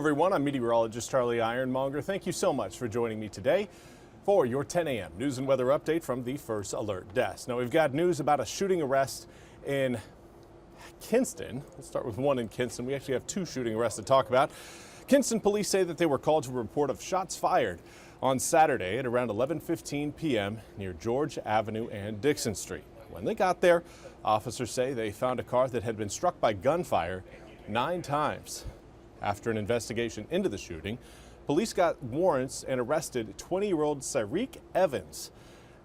Everyone, I'm meteorologist Charlie Ironmonger. Thank you so much for joining me today for your 10 a.m. news and weather update from the First Alert Desk. Now, we've got news about a shooting arrest in Kinston. Let's start with one in Kinston. We actually have two shooting arrests to talk about. Kinston police say that they were called to a report of shots fired on Saturday at around 11:15 p.m. near George Avenue and Dixon Street. When they got there, officers say they found a car that had been struck by gunfire 9 times. After an investigation into the shooting, police got warrants and arrested 20-year-old Syreek Evans.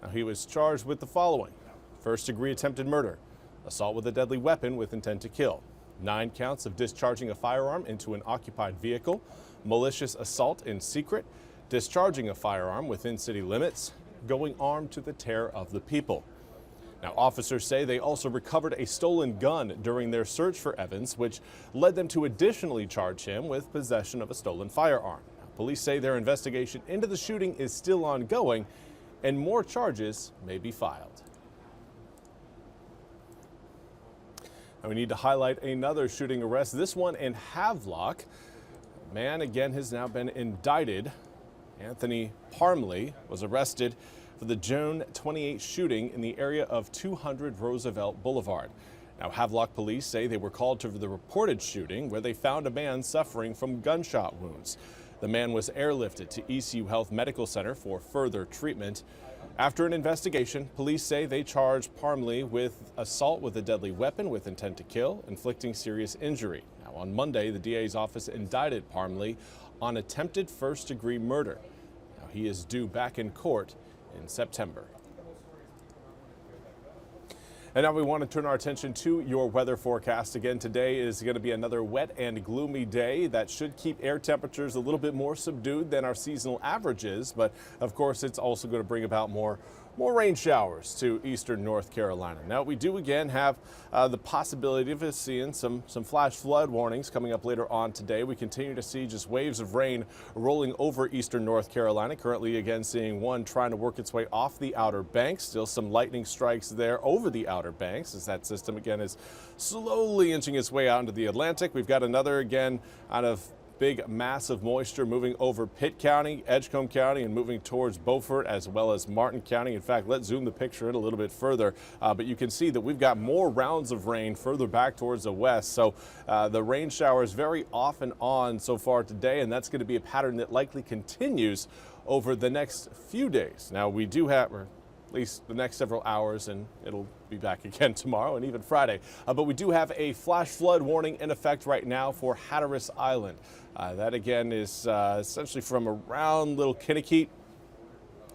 Now, he was charged with the following: first-degree attempted murder, assault with a deadly weapon with intent to kill, 9 counts of discharging a firearm into an occupied vehicle, malicious assault in secret, discharging a firearm within city limits, going armed to the terror of the people. Now, officers say they also recovered a stolen gun during their search for Evans, which led them to additionally charge him with possession of a stolen firearm. Now, police say their investigation into the shooting is still ongoing and more charges may be filed. Now, we need to highlight another shooting arrest, this one in Havelock. A man again has now been indicted. Anthony Parmley was arrested for the June 28 shooting in the area of 200 Roosevelt Boulevard. Now, Havelock police say they were called to the reported shooting where they found a man suffering from gunshot wounds. The man was airlifted to ECU Health Medical Center for further treatment. After an investigation, police say they charged Parmley with assault with a deadly weapon with intent to kill, inflicting serious injury. Now, on Monday, the DA's office indicted Parmley on attempted first-degree murder. Now, he is due back in court in September. And now we want to turn our attention to your weather forecast. Again, today is going to be another wet and gloomy day that should keep air temperatures a little bit more subdued than our seasonal averages. But of course, it's also going to bring about more rain showers to eastern North Carolina. Now, we do again have the possibility of seeing some flash flood warnings coming up later on today. We continue to see just waves of rain rolling over eastern North Carolina. Currently, again, seeing one trying to work its way off the Outer Banks. Still some lightning strikes there over the Outer Banks as that system again is slowly inching its way out into the Atlantic. We've got another again out of big mass of moisture moving over Pitt County, Edgecombe County, and moving towards Beaufort as well as Martin County. In fact, let's zoom the picture in a little bit further. But you can see that we've got more rounds of rain further back towards the west. So the rain showers very off and on so far today, and that's going to be a pattern that likely continues over the next few days. Now, we do have, or at least the next several hours, and it'll be back again tomorrow and even Friday. But we do have a flash flood warning in effect right now for Hatteras Island. That again is essentially from around Little Kinnickeet,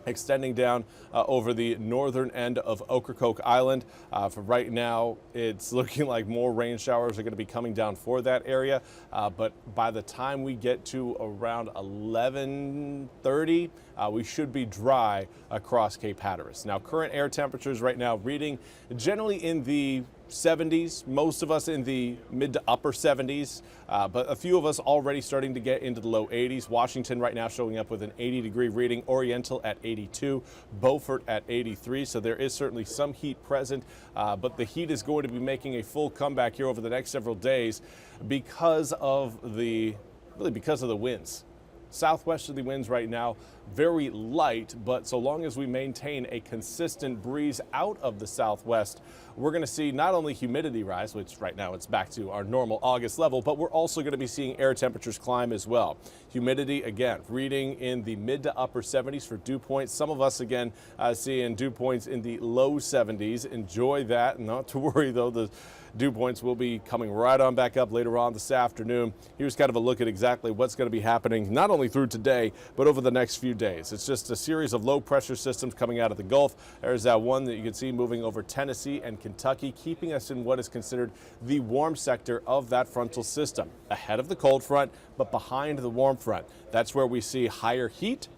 extending down over the northern end of Ocracoke Island. For right now, it's looking like more rain showers are going to be coming down for that area. But by the time we get to around 11:30, we should be dry across Cape Hatteras. Now, current air temperatures right now reading generally in the 70s, most of us in the mid to upper 70s, but a few of us already starting to get into the low 80s. Washington right now showing up with an 80-degree reading, Oriental at 82, Beaufort at 83, so there is certainly some heat present, but the heat is going to be making a full comeback here over the next several days because of the winds. Southwesterly winds right now, very light, but so long as we maintain a consistent breeze out of the southwest, we're going to see not only humidity rise, which right now it's back to our normal August level, but we're also going to be seeing air temperatures climb as well. Humidity, again, reading in the mid to upper 70s for dew points. Some of us, again, seeing dew points in the low 70s. Enjoy that. Not to worry, though, the dew points will be coming right on back up later on this afternoon. Here's kind of a look at exactly what's going to be happening, not only through today, but over the next few days. It's just a series of low pressure systems coming out of the Gulf. There's that one that you can see moving over Tennessee and Kentucky, keeping us in what is considered the warm sector of that frontal system. Ahead of the cold front, but behind the warm front. That's where we see higher heat,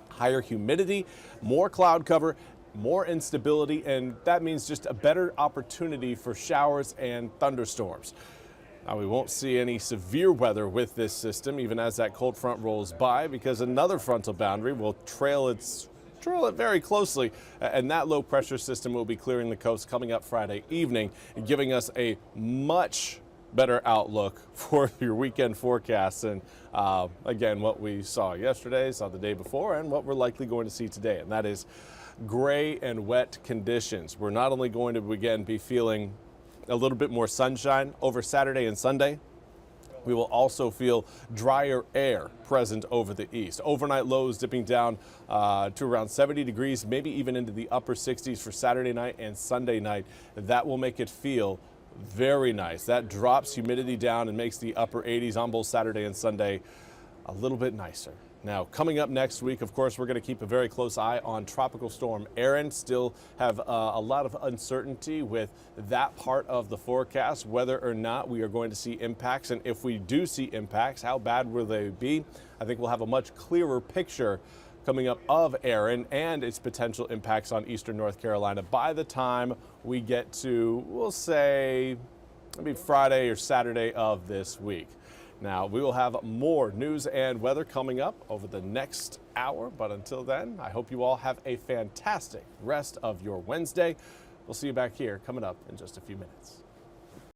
higher humidity, more cloud cover, more instability, and that means just a better opportunity for showers and thunderstorms. Now, we won't see any severe weather with this system, even as that cold front rolls by, because another frontal boundary will trail it very closely, and that low pressure system will be clearing the coast coming up Friday evening, giving us a much better outlook for your weekend forecasts. And again, what we saw yesterday, saw the day before, and what we're likely going to see today. And that is gray and wet conditions. We're not only going to again be feeling a little bit more sunshine over Saturday and Sunday, we will also feel drier air present over the east. Overnight lows dipping down to around 70 degrees, maybe even into the upper 60s for Saturday night and Sunday night. That will make it feel very nice. That drops humidity down and makes the upper 80s on both Saturday and Sunday a little bit nicer. Now, coming up next week, of course, we're going to keep a very close eye on Tropical Storm Erin. Still have a lot of uncertainty with that part of the forecast, whether or not we are going to see impacts. And if we do see impacts, how bad will they be? I think we'll have a much clearer picture coming up of Erin and its potential impacts on eastern North Carolina by the time we get to, we'll say, maybe Friday or Saturday of this week. Now, we will have more news and weather coming up over the next hour, but until then, I hope you all have a fantastic rest of your Wednesday. We'll see you back here coming up in just a few minutes.